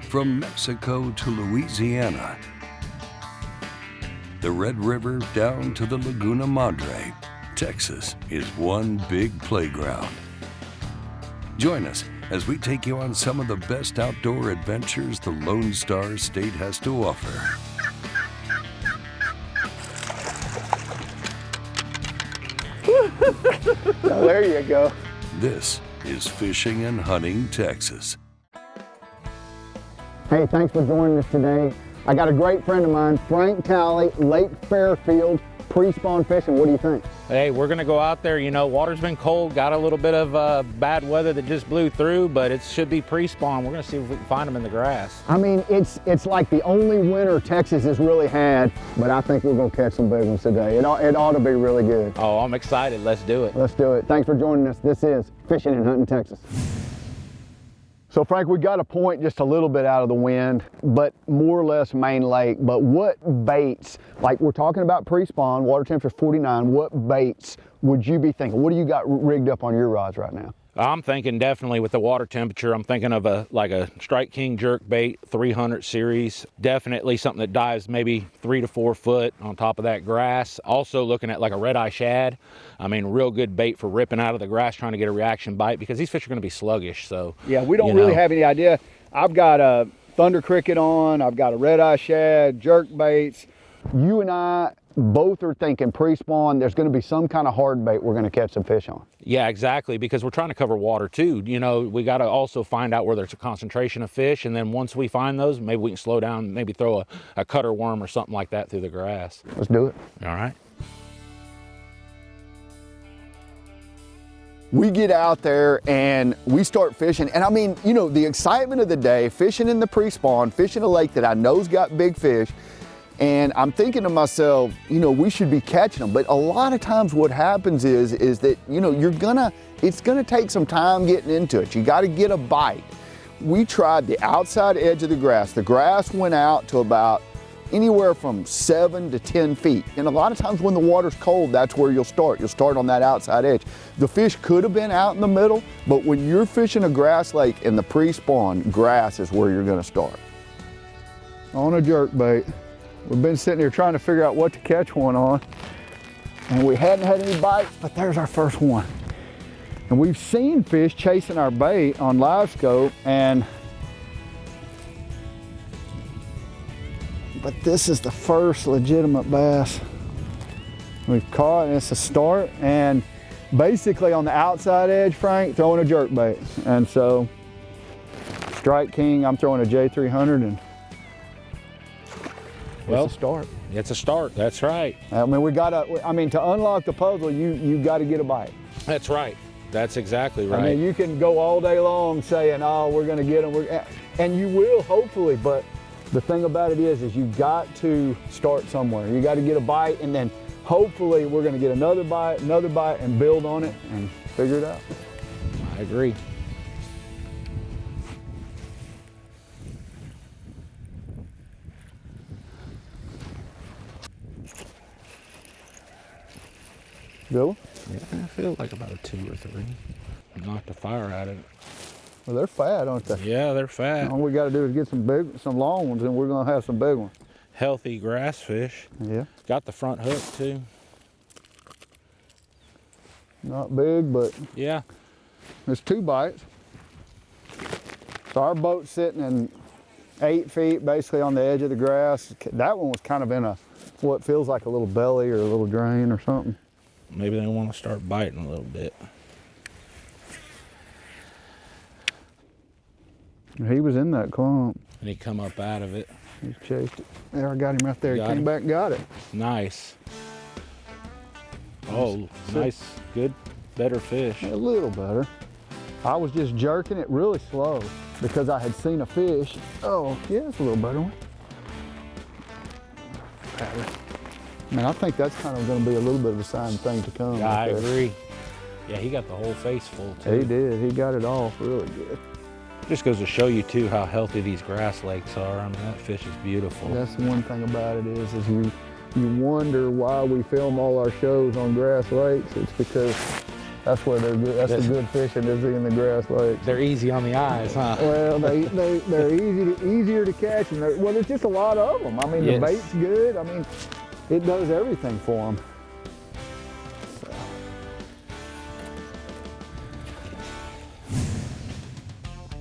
From Mexico to Louisiana, the Red River down to the Laguna Madre, Texas is one big playground. Join us as we take you on some of the best outdoor adventures the Lone Star State has to offer. Now, there you go. This is Fishing and Hunting Texas. Hey, thanks for joining us today. I got a great friend of mine, Frank Talley, Lake Fairfield, pre-spawn fishing. What do you think? Hey, we're gonna go out there. You know, water's been cold, got a little bit of bad weather that just blew through, but it should be pre-spawn. We're gonna see if we can find them in the grass. I mean, it's like the only winter Texas has really had, but I think we're gonna catch some big ones today. It ought to be really good. Oh, I'm excited. Let's do it. Let's do it. Thanks for joining us. This is Fishing and Hunting Texas. So Frank, we got a point just a little bit out of the wind, but more or less main lake. But what baits, like we're talking about pre-spawn, water temperature 49, what baits would you be thinking? What do you got rigged up on your rods right now? I'm thinking definitely with the water temperature, I'm thinking of a Strike King Jerkbait 300 series. Definitely something that dives maybe 3 to 4 foot on top of that grass. Also looking at like a red eye shad. I mean, real good bait for ripping out of the grass, trying to get a reaction bite because these fish are going to be sluggish. So yeah, we don't really have any idea. I've got a thunder cricket on. I've got a red eye shad, jerk baits. You and I both are thinking pre-spawn, there's going to be some kind of hard bait we're going to catch some fish on. Yeah, exactly, because we're trying to cover water too. You know, we got to also find out where there's a concentration of fish, and then once we find those, maybe we can slow down, maybe throw a cutter worm or something like that through the grass. Let's do it. All right. We get out there and we start fishing, and I mean, you know, the excitement of the day, fishing in the pre-spawn, fishing a lake that I know's got big fish. And I'm thinking to myself, you know, we should be catching them. But a lot of times what happens is that, you know, it's gonna take some time getting into it. You gotta get a bite. We tried the outside edge of the grass. The grass went out to about anywhere from 7 to 10 feet. And a lot of times when the water's cold, that's where you'll start. You'll start on that outside edge. The fish could have been out in the middle, but when you're fishing a grass lake in the pre-spawn, grass is where you're gonna start. On a jerkbait. We've been sitting here trying to figure out what to catch one on, and we hadn't had any bites, but there's our first one. And we've seen fish chasing our bait on LiveScope, but this is the first legitimate bass we've caught, and it's a start. And basically on the outside edge, Frank, throwing a jerkbait. And so, Strike King, I'm throwing a J300, and well, it's a start. It's a start, that's right. I mean, to unlock the puzzle, you got to get a bite. That's right. That's exactly right. I mean, you can go all day long saying, oh, we're going to get them, and you will, hopefully, but the thing about it is you got to start somewhere. You got to get a bite, and then hopefully we're going to get another bite, and build on it and figure it out. I agree. Bill? Yeah, I feel like about a 2 or 3. Knocked a fire out of it. Well, they're fat, aren't they? Yeah, they're fat. All we got to do is get some long ones, and we're going to have some big ones. Healthy grass fish. Yeah. Got the front hook too. Not big, but yeah, there's 2 bites. So our boat's sitting in 8 feet, basically on the edge of the grass. That one was kind of in what feels like a little belly or a little drain or something. Maybe they want to start biting a little bit. He was in that clump. And he come up out of it. He chased it. There, I got him right there. He Got came him. back and got it. Nice. Oh, nice, good, better fish. A little better. I was just jerking it really slow because I had seen a fish. Oh, yeah, it's a little better one. I mean, I think that's kind of going to be a little bit of a sign of things to come. Yeah, I right there. agree. Yeah, he got the whole face full too. He did. He got it off really good. Just goes to show you too how healthy these grass lakes are. I mean, that fish is beautiful. That's the one thing about it is you wonder why we film all our shows on grass lakes. It's because That's where they're good. That's the good fishing is in the grass lakes. They're easy on the eyes, huh? Well, they're easier to catch, and well, there's just a lot of them. I mean, Yes. the bait's good. I mean, it does everything for them.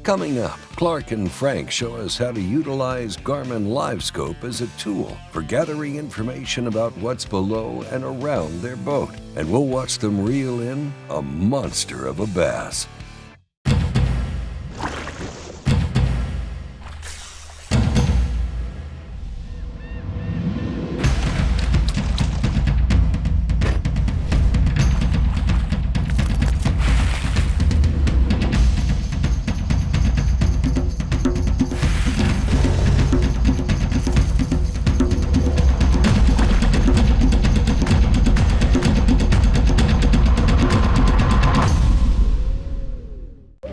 Coming up, Clark and Frank show us how to utilize Garmin LiveScope as a tool for gathering information about what's below and around their boat. And we'll watch them reel in a monster of a bass.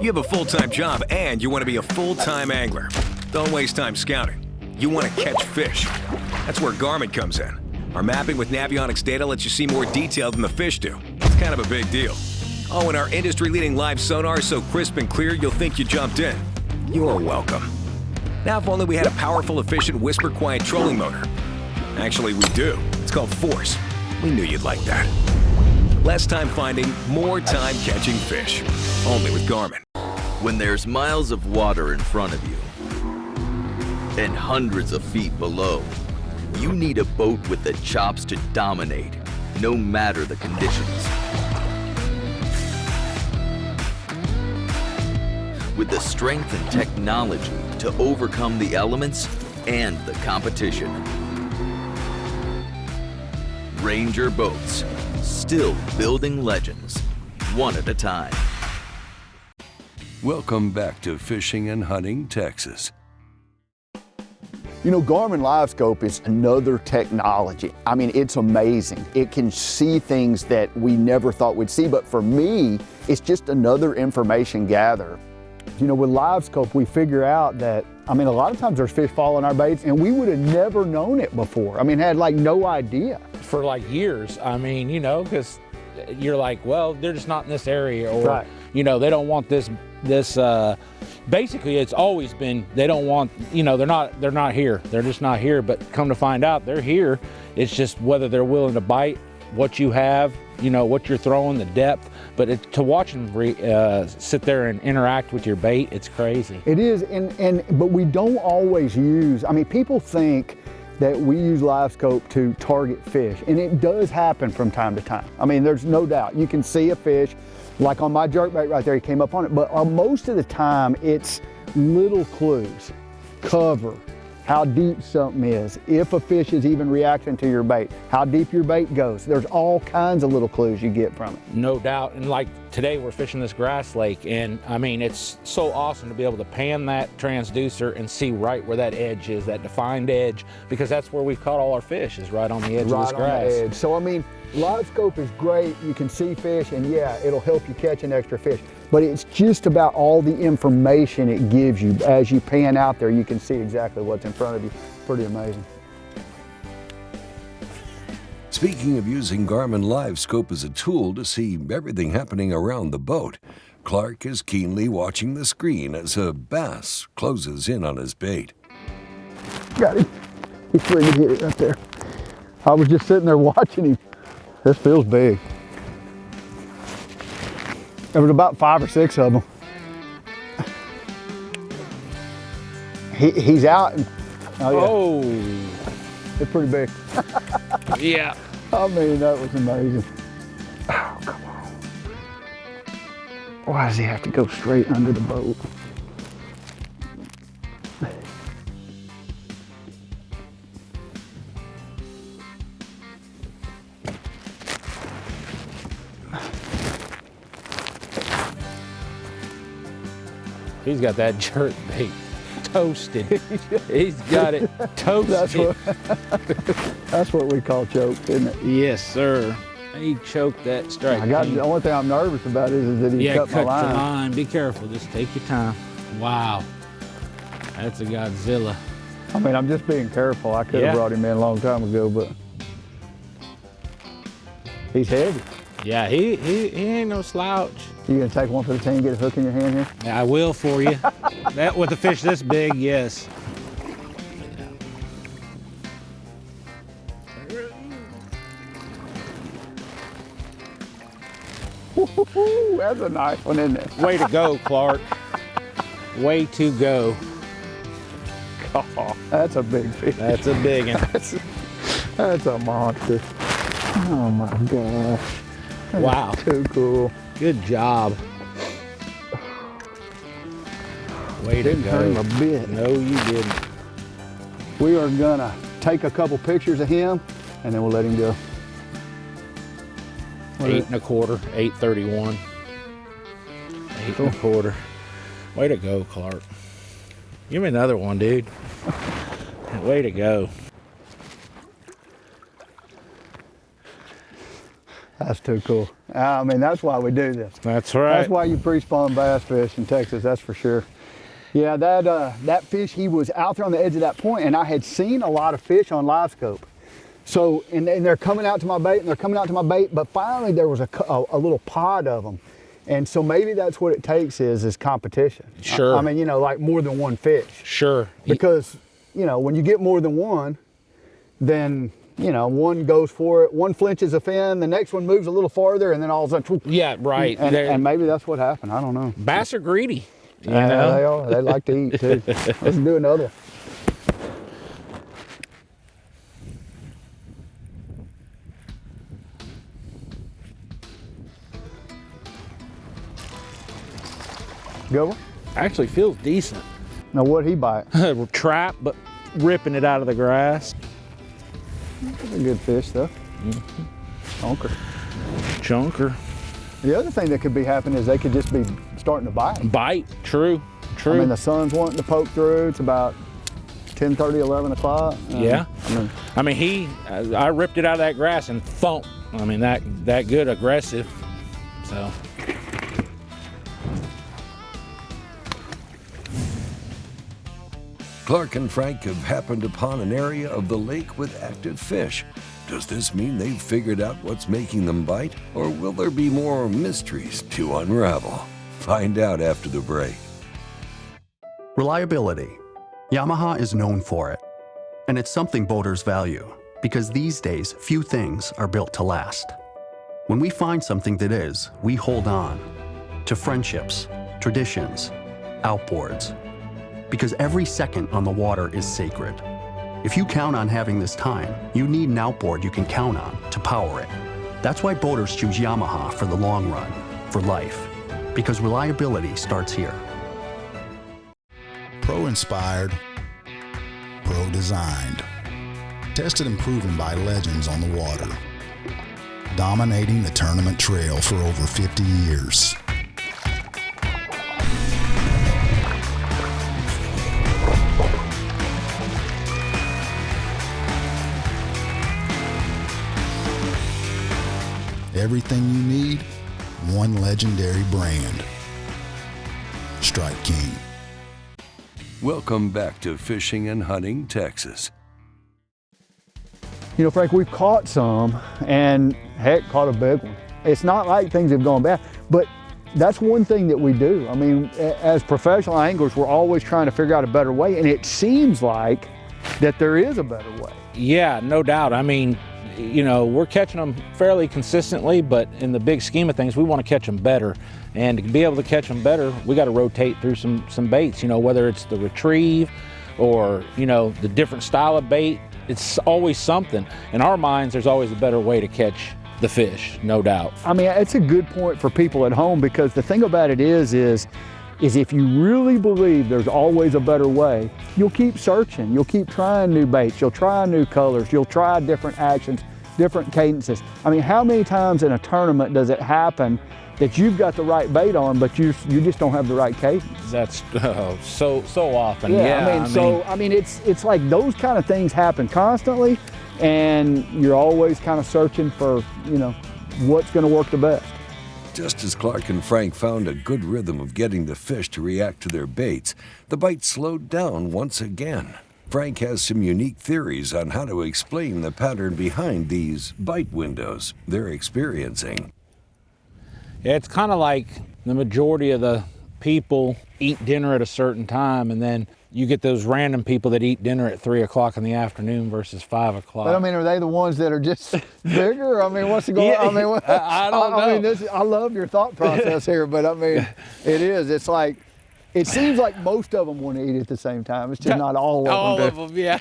You have a full-time job and you want to be a full-time angler. Don't waste time scouting. You want to catch fish. That's where Garmin comes in. Our mapping with Navionics data lets you see more detail than the fish do. It's kind of a big deal. Oh, and our industry-leading live sonar is so crisp and clear you'll think you jumped in. You're welcome. Now if only we had a powerful, efficient, whisper-quiet trolling motor. Actually, we do. It's called Force. We knew you'd like that. Less time finding, more time catching fish. Only with Garmin. When there's miles of water in front of you and hundreds of feet below, you need a boat with the chops to dominate, no matter the conditions. With the strength and technology to overcome the elements and the competition. Ranger Boats, still building legends, one at a time. Welcome back to Fishing and Hunting, Texas. You know, Garmin LiveScope is another technology. I mean, it's amazing. It can see things that we never thought we'd see, but for me, it's just another information gatherer. You know, with LiveScope, we figure out that, I mean, a lot of times there's fish following our baits, and we would have never known it before. I mean, had like no idea. For like years, I mean, you know, because you're like, well, they're just not in this area, or, Right. you know, they don't want this, basically it's always been, they don't want, you know, they're not here. They're just not here, but come to find out they're here. It's just whether they're willing to bite, what you have, you know, what you're throwing, the depth. But to watch them sit there and interact with your bait, it's crazy. It is, but we don't always use, I mean, people think that we use LiveScope to target fish, and it does happen from time to time. I mean, there's no doubt. You can see a fish, like on my jerkbait right there, he came up on it, but most of the time it's little clues, cover, how deep something is, if a fish is even reacting to your bait, how deep your bait goes. There's all kinds of little clues you get from it. No doubt. And like today we're fishing this grass lake, and I mean, it's so awesome to be able to pan that transducer and see right where that edge is, that defined edge, because that's where we've caught all our fish, is right on the edge of this grass. Right on the edge. So I mean, LiveScope is great. You can see fish, and yeah, it'll help you catch an extra fish. But it's just about all the information it gives you. As you pan out there, you can see exactly what's in front of you. Pretty amazing. Speaking of using Garmin LiveScope as a tool to see everything happening around the boat, Clark is keenly watching the screen as a bass closes in on his bait. Got him. He's ready to get it right there. I was just sitting there watching him. This feels big. There was about 5 or 6 of them. He's out. And, oh, yeah. They're pretty big. Yeah. I mean, that was amazing. Oh, come on. Why does he have to go straight under the boat? He's got that jerk bait toasted. He's got it toasted. That's what we call choked, isn't it? Yes, sir. He choked that Strike King. The only thing I'm nervous about is that he cut my line. The line. Be careful. Just take your time. Wow. That's a Godzilla. I mean, I'm just being careful. I could have brought him in a long time ago, but he's heavy. Yeah, he ain't no slouch. You gonna take one for the team, get a hook in your hand here? Yeah, I will for you. That with a fish this big, yes. Ooh, that's a nice one, isn't it? Way to go, Clark. Way to go. Oh, that's a big fish. That's a big one. That's a monster. Oh my gosh. That's Wow. too cool. Good job. Way to Didn't hurt him go. a bit. No, you didn't. We are gonna take a couple pictures of him and then we'll let him go. 8 1/4, 831. 8 1/4. Way to go, Clark. Give me another one, dude. Way to go. That's too cool. I mean, that's why we do this. That's right. That's why you pre-spawn bass fish in Texas, that's for sure. Yeah, that fish, he was out there on the edge of that point, and I had seen a lot of fish on LiveScope. So, and they're coming out to my bait, and they're coming out to my bait, but finally there was a little pod of them. And so maybe that's what it takes is competition. Sure. I mean, you know, like more than one fish. Sure. Because, you know, when you get more than one, then, you know, one goes for it, one flinches a fin, the next one moves a little farther, and then all of a sudden, Yeah, right. and maybe that's what happened. I don't know. Bass are greedy. You Yeah, know? they are. They like to eat too. Let's do another. Good one. Actually feels decent. Now what'd he bite? Trap, but ripping it out of the grass. That's a good fish though. Chonker. Chunker. The other thing that could be happening is they could just be starting to bite. Bite. True. True. I mean, the sun's wanting to poke through. It's about 10:30, 11 o'clock. Yeah. I mean, I ripped it out of that grass and thump. I mean, that good aggressive. So. Clark and Frank have happened upon an area of the lake with active fish. Does this mean they've figured out what's making them bite, or will there be more mysteries to unravel? Find out after the break. Reliability. Yamaha is known for it. And it's something boaters value, because these days, few things are built to last. When we find something that is, we hold on to friendships, traditions, outboards, because every second on the water is sacred. If you count on having this time, you need an outboard you can count on to power it. That's why boaters choose Yamaha for the long run, for life, because reliability starts here. Pro-inspired, pro-designed, tested and proven by legends on the water, dominating the tournament trail for over 50 years. Everything you need, one legendary brand. Strike King. Welcome back to Fishing and Hunting Texas. you know, Frank, we've caught some, and heck, caught a big one. It's not like things have gone bad, but that's one thing that we do. I mean, as professional anglers, we're always trying to figure out a better way, and it seems like that there is a better way. Yeah, no doubt. I mean, you know, we're catching them fairly consistently, but in the big scheme of things, we want to catch them better. And to be able to catch them better, we got to rotate through some baits, you know, whether it's the retrieve or, you know, the different style of bait. It's always something. In our minds, there's always a better way to catch the fish, no doubt. I mean, it's a good point for people at home, because the thing about it is if you really believe there's always a better way, you'll keep searching, you'll keep trying new baits, you'll try new colors, you'll try different actions, different cadences. I mean, how many times in a tournament does it happen that you've got the right bait on, but you just don't have the right cadence? That's so often. I mean, it's like those kind of things happen constantly, and you're always kind of searching for, you know, what's going to work the best. Just as Clark and Frank found a good rhythm of getting the fish to react to their baits, the bite slowed down once again. Frank has some unique theories on how to explain the pattern behind these bite windows they're experiencing. It's kind of like the majority of the people eat dinner at a certain time, and then you get those random people that eat dinner at 3 o'clock in the afternoon versus 5 o'clock. But I mean, are they the ones that are just bigger? I mean, what's the goal? Yeah, I mean, I don't know. I mean, I love your thought process here, but I mean, it's like, it seems like most of them want to eat at the same time. It's just not all of them. All of them, yeah.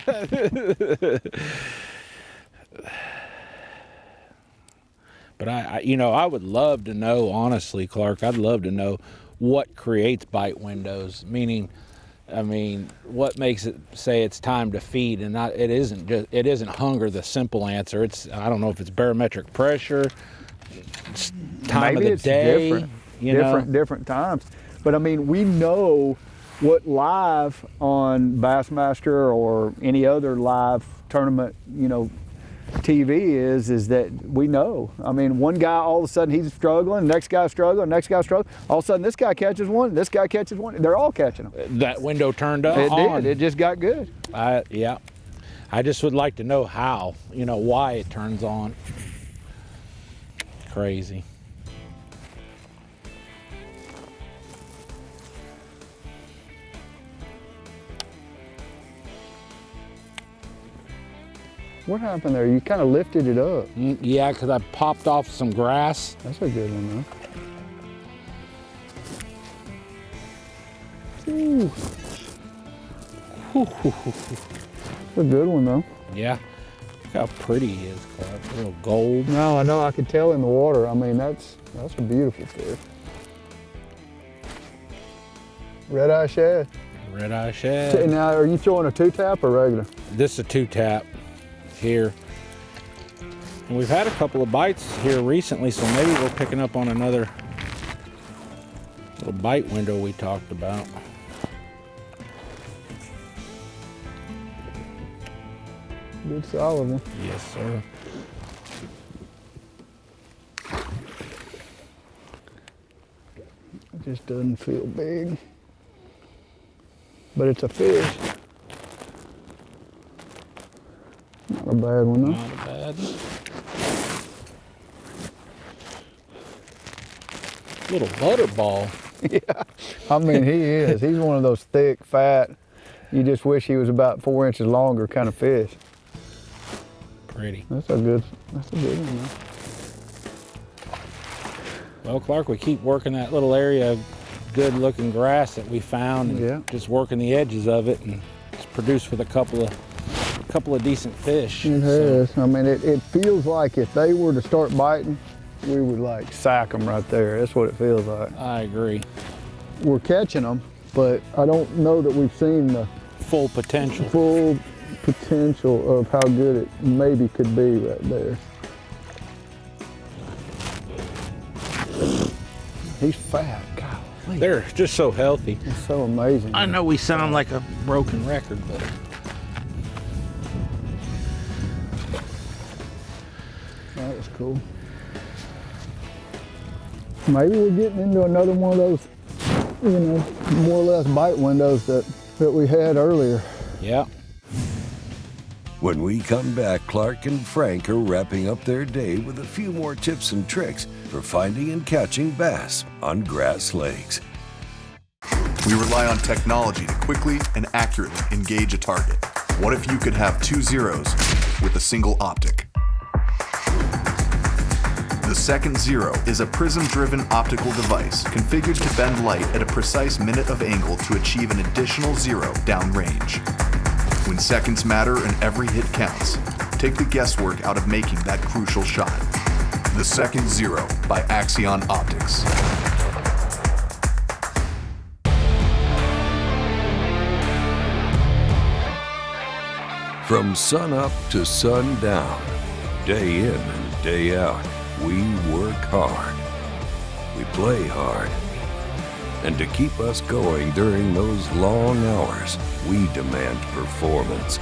But I would love to know, honestly, Clark, I'd love to know what creates bite windows, meaning, I mean, what makes it say it's time to feed, and it isn't hunger, the simple answer. I don't know if it's barometric pressure, it's time Maybe of it's the day, different times. But I mean, we know what live on Bassmaster or any other live tournament, TV is that we know. I mean, one guy, all of a sudden he's struggling, next guy's struggling, next guy's struggling. All of a sudden this guy catches one, this guy catches one. They're all catching them. That window turned on. It did. It just got good. Yeah. I just would like to know how, why it turns on. Crazy. What happened there? You kind of lifted it up. Yeah, because I popped off some grass. That's a good one, though. Ooh. That's a good one, though. Yeah. Look how pretty he is, Clark. A little gold. No, I know. I could tell in the water. I mean, that's a beautiful fish. Red-eye shad. Red-eye shad. Now, are you throwing a 2-tap or regular? This is a 2-tap here. And we've had a couple of bites here recently, so maybe we're picking up on another little bite window we talked about. Good solid one. Yes, sir. It just doesn't feel big. But it's a fish. Not a bad one, though. Not a bad one. Little butterball. Yeah, I mean, he is. He's one of those thick, fat, you just wish he was about 4 inches longer kind of fish. Pretty. That's a good one, though. Well, Clark, we keep working that little area of good looking grass that we found, and just working the edges of it, and it's produced with a couple of decent fish. It has. I mean, it feels like if they were to start biting, we would like sack them right there. That's what it feels like. I agree. We're catching them, but I don't know that we've seen the full potential of how good it maybe could be right there. He's fat. Golly. They're just so healthy. It's so amazing. I know we sound like a broken record, but that was cool. Maybe we're getting into another one of those, more or less bite windows that we had earlier. Yeah. When we come back, Clark and Frank are wrapping up their day with a few more tips and tricks for finding and catching bass on grass lakes. We rely on technology to quickly and accurately engage a target. What if you could have 2 zeros with a single optic? The Second Zero is a prism-driven optical device configured to bend light at a precise minute of angle to achieve an additional 0 downrange. When seconds matter and every hit counts, take the guesswork out of making that crucial shot. The Second Zero by Axion Optics. From sun up to sundown, day in and day out, we work hard. We play hard. And to keep us going during those long hours, we demand performance.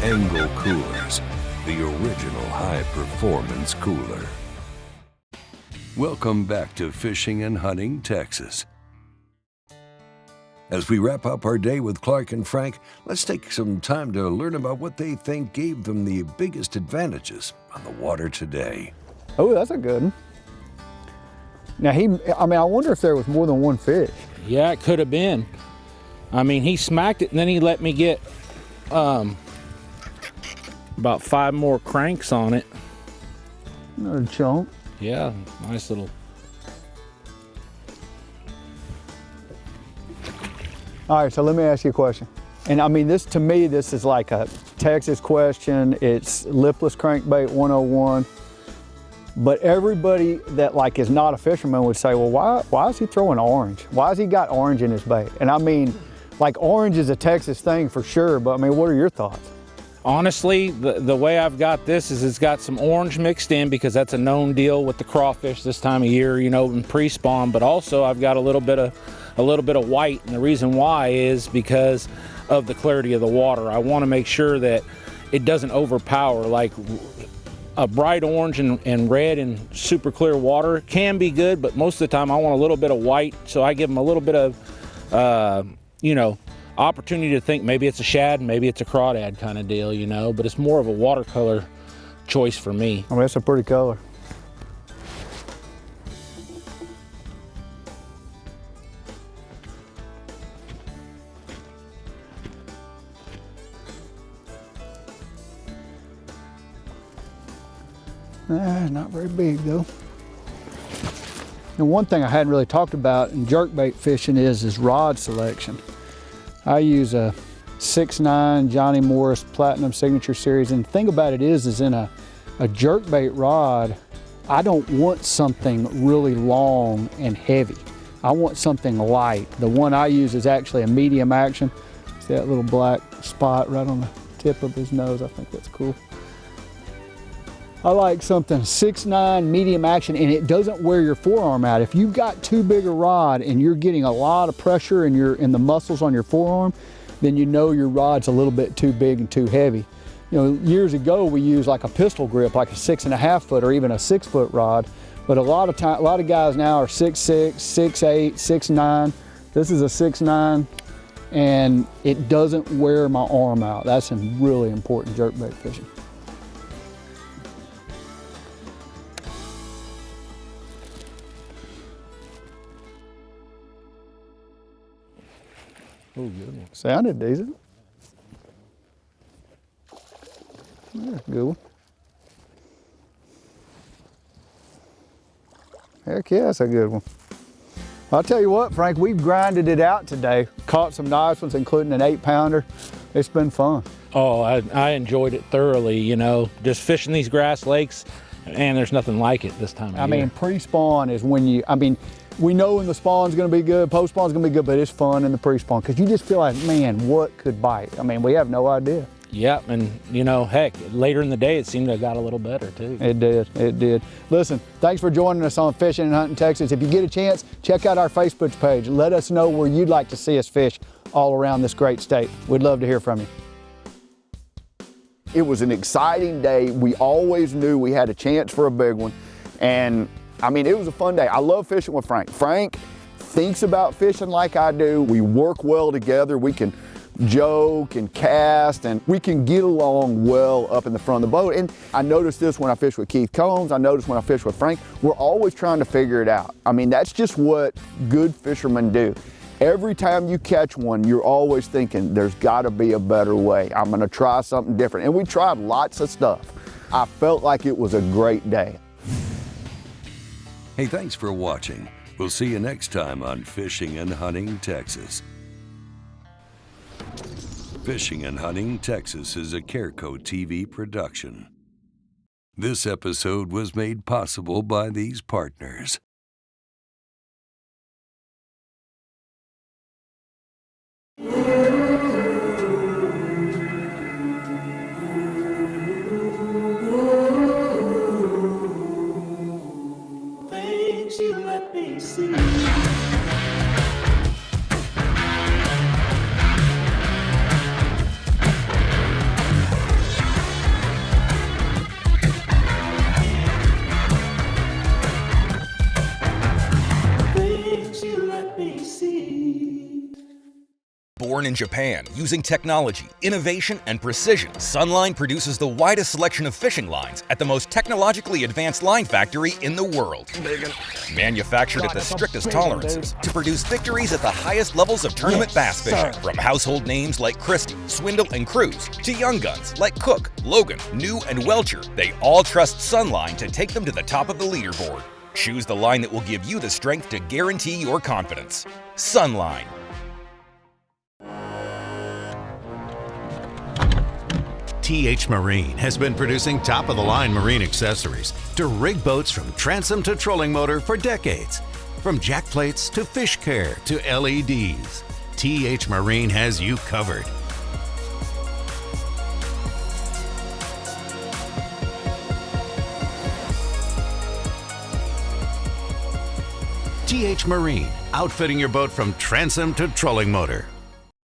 Angle Coolers, the original high-performance cooler. Welcome back to Fishing and Hunting, Texas. As we wrap up our day with Clark and Frank, let's take some time to learn about what they think gave them the biggest advantages on the water today. Oh, that's a good one. Now I wonder if there was more than one fish. Yeah, it could have been. I mean, he smacked it and then he let me get about 5 more cranks on it. Another chunk. Yeah, nice little. All right, so let me ask you a question. And I mean, to me, this is like a Texas question. It's lipless crankbait 101. But everybody that like is not a fisherman would say, well, why is he throwing orange? Why has he got orange in his bait? And I mean, like orange is a Texas thing for sure, but I mean, what are your thoughts? Honestly, the way I've got this is it's got some orange mixed in because that's a known deal with the crawfish this time of year, you know, in pre-spawn. But also I've got a little bit of white, and the reason why is because of the clarity of the water. I want to make sure that it doesn't overpower. Like a bright orange and red and super clear water can be good, but most of the time I want a little bit of white, so I give them a little bit of, you know, opportunity to think maybe it's a shad, maybe it's a crawdad kind of deal, you know, but it's more of a watercolor choice for me. I mean, that's a pretty color. Not very big though. And one thing I hadn't really talked about in jerkbait fishing is rod selection. I use a 6'9" Johnny Morris Platinum Signature Series, and the thing about it is in a jerkbait rod, I don't want something really long and heavy. I want something light. The one I use is actually a medium action. See that little black spot right on the tip of his nose? I think that's cool. I like something 6'9" medium action, and it doesn't wear your forearm out. If you've got too big a rod and you're getting a lot of pressure in the muscles on your forearm, then you know your rod's a little bit too big and too heavy. You know, years ago we used like a pistol grip, like a 6.5 foot or even a 6 foot rod. But a lot of guys now are 6'6", 6'8", 6'9". This is a 6'9", and it doesn't wear my arm out. That's really important jerkbait fishing. Oh, good one. Sounded decent. That's a good one. Heck yeah, that's a good one. I'll tell you what, Frank, we've grinded it out today. Caught some nice ones, including an 8-pounder. It's been fun. Oh, I enjoyed it thoroughly, you know, just fishing these grass lakes, and there's nothing like it this time of year. I mean, pre-spawn is when we know when the spawn's gonna be good, post-spawn's gonna be good, but it's fun in the pre-spawn because you just feel like, man, what could bite? I mean, we have no idea. Yep, and you know, heck, later in the day it seemed to have got a little better too. It did. Listen, thanks for joining us on Fishing and Hunting Texas. If you get a chance, check out our Facebook page. Let us know where you'd like to see us fish all around this great state. We'd love to hear from you. It was an exciting day. We always knew we had a chance for a big one. And I mean, it was a fun day. I love fishing with Frank. Frank thinks about fishing like I do. We work well together. We can joke and cast, and we can get along well up in the front of the boat. And I noticed this when I fish with Keith Combs. I noticed when I fish with Frank. We're always trying to figure it out. I mean, that's just what good fishermen do. Every time you catch one, you're always thinking, there's gotta be a better way. I'm gonna try something different. And we tried lots of stuff. I felt like it was a great day. Hey, thanks for watching. We'll see you next time on Fishing and Hunting Texas. Fishing and Hunting Texas is a Careco TV production. This episode was made possible by these partners. Things you let me see. Things you let me see. Born in Japan, using technology, innovation, and precision, Sunline produces the widest selection of fishing lines at the most technologically advanced line factory in the world. Manufactured at the strictest tolerances to produce victories at the highest levels of tournament bass fishing. From household names like Christie, Swindle, and Cruz to young guns like Cook, Logan, New, and Welcher, they all trust Sunline to take them to the top of the leaderboard. Choose the line that will give you the strength to guarantee your confidence. Sunline. TH Marine has been producing top-of-the-line marine accessories to rig boats from transom to trolling motor for decades. From jack plates to fish care to LEDs, TH Marine has you covered. TH Marine, outfitting your boat from transom to trolling motor.